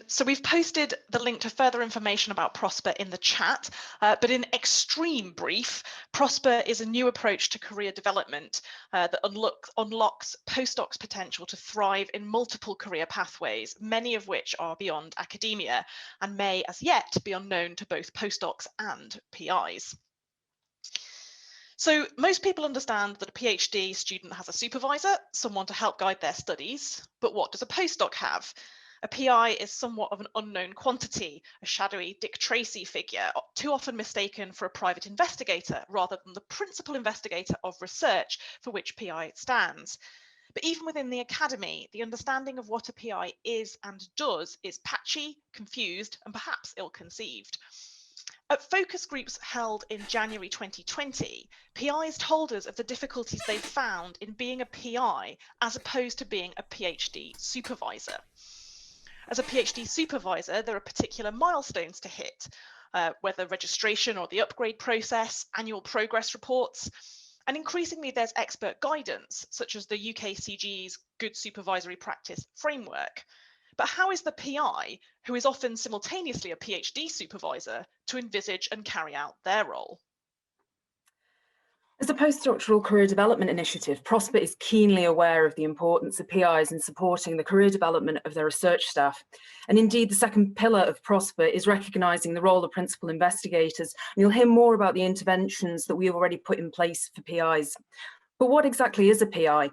So we've posted the link to further information about Prosper in the chat, but in extreme brief, Prosper is a new approach to career development that unlocks postdocs' potential to thrive in multiple career pathways, many of which are beyond academia and may as yet be unknown to both postdocs and PIs. So most people understand that a PhD student has a supervisor, someone to help guide their studies, but what does a postdoc have? A PI is somewhat of an unknown quantity, a shadowy Dick Tracy figure, too often mistaken for a private investigator rather than the principal investigator of research for which PI stands. But even within the academy, the understanding of what a PI is and does is patchy, confused, and perhaps ill-conceived. At focus groups held in January 2020, PIs told us of the difficulties they found in being a PI as opposed to being a PhD supervisor. As a PhD supervisor, there are particular milestones to hit, whether registration or the upgrade process, annual progress reports, and increasingly there's expert guidance, such as the UKCG's Good Supervisory Practice framework. But how is the PI, who is often simultaneously a PhD supervisor, to envisage and carry out their role? As a postdoctoral career development initiative, Prosper is keenly aware of the importance of PIs in supporting the career development of their research staff. And indeed, the second pillar of Prosper is recognising the role of principal investigators. And you'll hear more about the interventions that we have already put in place for PIs. But what exactly is a PI?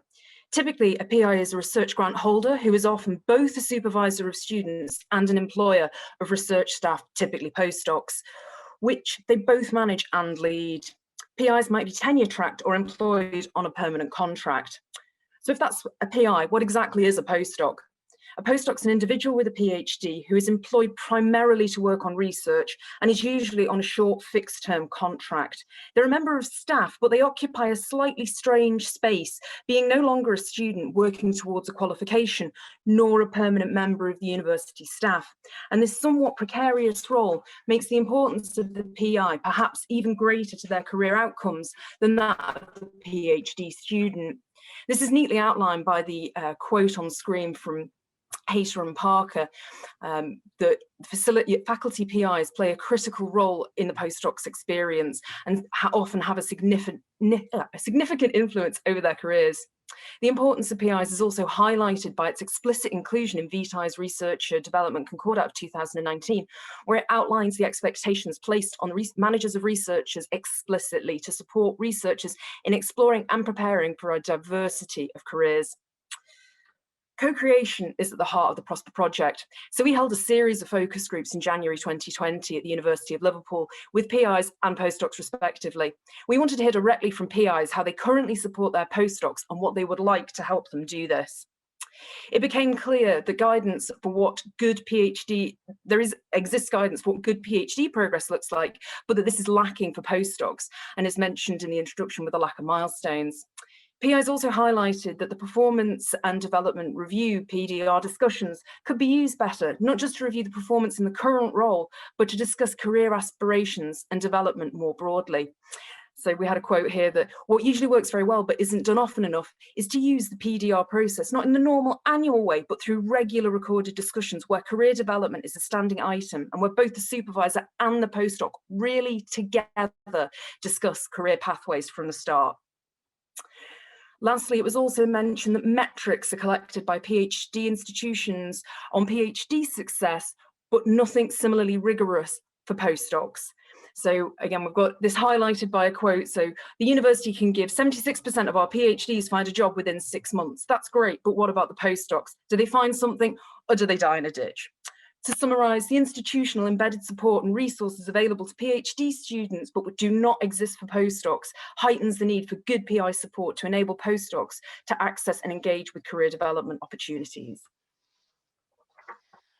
Typically, a PI is a research grant holder who is often both a supervisor of students and an employer of research staff, typically postdocs, which they both manage and lead. PIs might be tenure-tracked or employed on a permanent contract. So if that's a PI, what exactly is a postdoc? A postdoc's an individual with a PhD who is employed primarily to work on research and is usually on a short fixed-term contract. They're a member of staff, but they occupy a slightly strange space, being no longer a student working towards a qualification, nor a permanent member of the university staff. And this somewhat precarious role makes the importance of the PI perhaps even greater to their career outcomes than that of the PhD student. This is neatly outlined by the quote on screen from Hayter and Parker, that faculty PIs play a critical role in the postdoc's experience and often have a significant influence over their careers. The importance of PIs is also highlighted by its explicit inclusion in Vitae's Researcher Development Concordat of 2019, where it outlines the expectations placed on managers of researchers explicitly to support researchers in exploring and preparing for a diversity of careers. Co-creation is at the heart of the Prosper project. So we held a series of focus groups in January 2020 at the University of Liverpool with PIs and postdocs respectively. We wanted to hear directly from PIs how they currently support their postdocs and what they would like to help them do this. It became clear that guidance for what good PhD, exists guidance for what good PhD progress looks like, but that this is lacking for postdocs, and is mentioned in the introduction with a lack of milestones. PIs also highlighted that the performance and development review PDR discussions could be used better, not just to review the performance in the current role, but to discuss career aspirations and development more broadly. So we had a quote here that what usually works very well but isn't done often enough is to use the PDR process, not in the normal annual way, but through regular recorded discussions where career development is a standing item and where both the supervisor and the postdoc really together discuss career pathways from the start. Lastly, it was also mentioned that metrics are collected by PhD institutions on PhD success, but nothing similarly rigorous for postdocs. So again, we've got this highlighted by a quote. So the university can give 76% of our PhDs find a job within 6 months. That's great, but what about the postdocs? Do they find something or do they die in a ditch? To summarise, the institutional embedded support and resources available to PhD students but do not exist for postdocs heightens the need for good PI support to enable postdocs to access and engage with career development opportunities.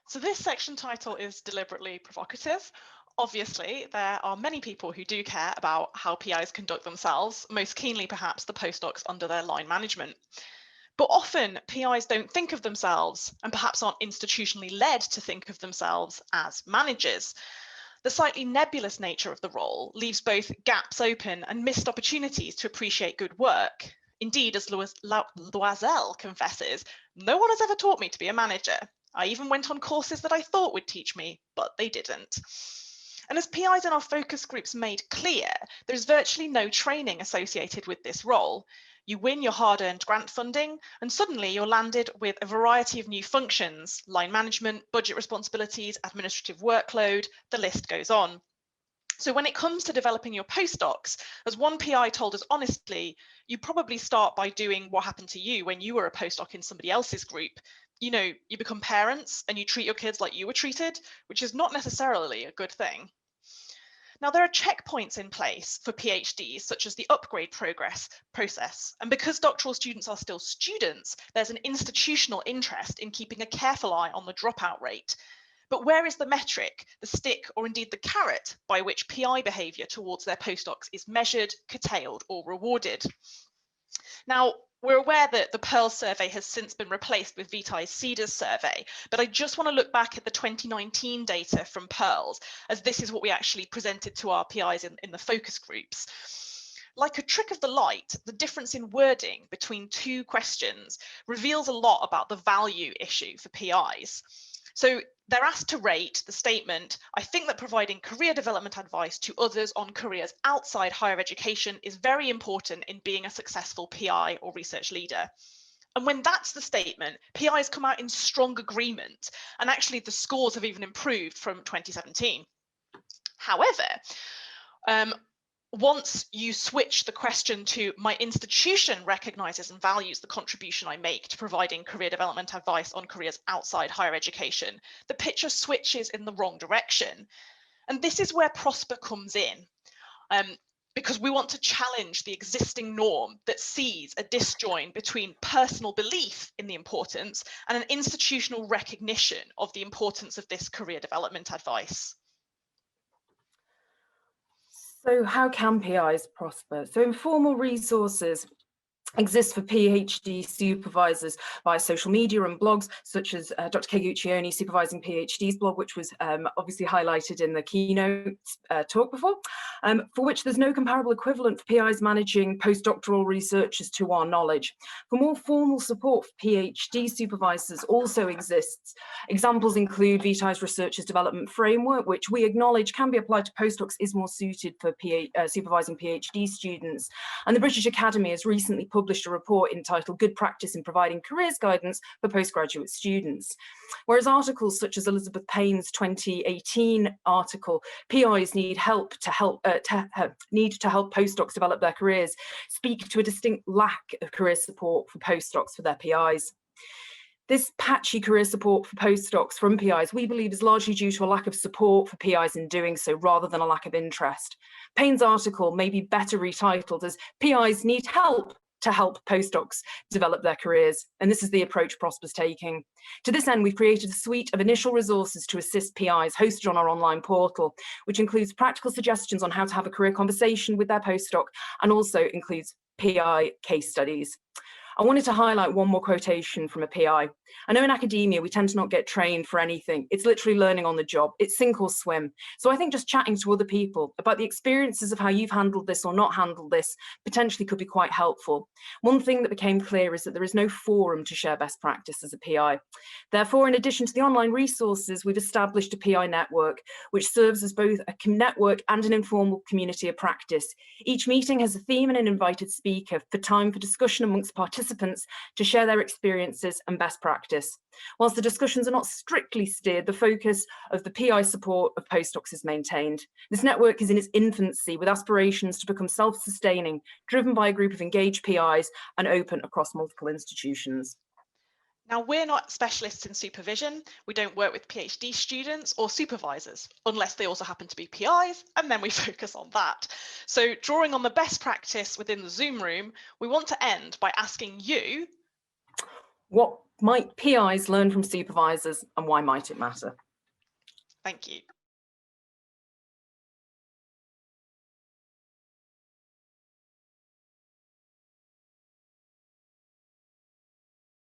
So this section title is deliberately provocative. Obviously, there are many people who do care about how PIs conduct themselves, most keenly perhaps the postdocs under their line management. But often PIs don't think of themselves and perhaps aren't institutionally led to think of themselves as managers. The slightly nebulous nature of the role leaves both gaps open and missed opportunities to appreciate good work. Indeed, as Loisel confesses, no one has ever taught me to be a manager. I even went on courses that I thought would teach me, but they didn't. And as PIs in our focus groups made clear, there's virtually no training associated with this role. You win your hard-earned grant funding, and suddenly you're landed with a variety of new functions: line management, budget responsibilities, administrative workload, the list goes on. So when it comes to developing your postdocs, as one PI told us honestly, you probably start by doing what happened to you when you were a postdoc in somebody else's group. You know, you become parents and you treat your kids like you were treated, which is not necessarily a good thing. Now, there are checkpoints in place for PhDs, such as the upgrade process. And because doctoral students are still students, there's an institutional interest in keeping a careful eye on the dropout rate. But where is the metric, the stick, or indeed the carrot by which PI behaviour towards their postdocs is measured, curtailed, or rewarded? Now, we're aware that the Pearl survey has since been replaced with Vitae's CEDARS survey, but I just want to look back at the 2019 data from Pearl's, as this is what we actually presented to our PIs in the focus groups. Like a trick of the light, the difference in wording between two questions reveals a lot about the value issue for PIs. So they're asked to rate the statement, "I think that providing career development advice to others on careers outside higher education is very important in being a successful PI or research leader." And when that's the statement, PIs come out in strong agreement, and actually the scores have even improved from 2017. However, once you switch the question to "my institution recognises and values the contribution I make to providing career development advice on careers outside higher education," the picture switches in the wrong direction. And this is where Prosper comes in, because we want to challenge the existing norm that sees a disjoin between personal belief in the importance and an institutional recognition of the importance of this career development advice. So how can PIs prosper? So informal resources exist for PhD supervisors via social media and blogs, such as Dr. Keguchione Supervising PhDs blog, which was obviously highlighted in the keynote talk before, for which there's no comparable equivalent for PIs managing postdoctoral researchers to our knowledge. For more formal support for PhD supervisors also exists. Examples include Vitae's Researchers Development Framework, which we acknowledge can be applied to postdocs, is more suited for supervising PhD students. And the British Academy has recently published a report entitled "Good Practice in Providing Careers Guidance for Postgraduate Students." Whereas articles such as Elizabeth Payne's 2018 article, "PIs need help to help postdocs develop their careers," speak to a distinct lack of career support for postdocs for their PIs. This patchy career support for postdocs from PIs, we believe, is largely due to a lack of support for PIs in doing so, rather than a lack of interest. Payne's article may be better retitled as "PIs need help to help postdocs develop their careers," and this is the approach Prosper's taking. To this end, we've created a suite of initial resources to assist PIs hosted on our online portal, which includes practical suggestions on how to have a career conversation with their postdoc, and also includes PI case studies. I wanted to highlight one more quotation from a PI. "I know in academia, we tend to not get trained for anything. It's literally learning on the job. It's sink or swim. So I think just chatting to other people about the experiences of how you've handled this or not handled this potentially could be quite helpful. One thing that became clear is that there is no forum to share best practice as a PI. Therefore, in addition to the online resources, we've established a PI network, which serves as both a network and an informal community of practice. Each meeting has a theme and an invited speaker for time for discussion amongst participants to share their experiences and best practice. Whilst the discussions are not strictly steered, the focus of the PI support of postdocs is maintained. This network is in its infancy, with aspirations to become self-sustaining, driven by a group of engaged PIs and open across multiple institutions." Now, we're not specialists in supervision. We don't work with PhD students or supervisors, unless they also happen to be PIs, and then we focus on that. So, drawing on the best practice within the Zoom room, we want to end by asking you, what might PIs learn from supervisors, and why might it matter? thank you.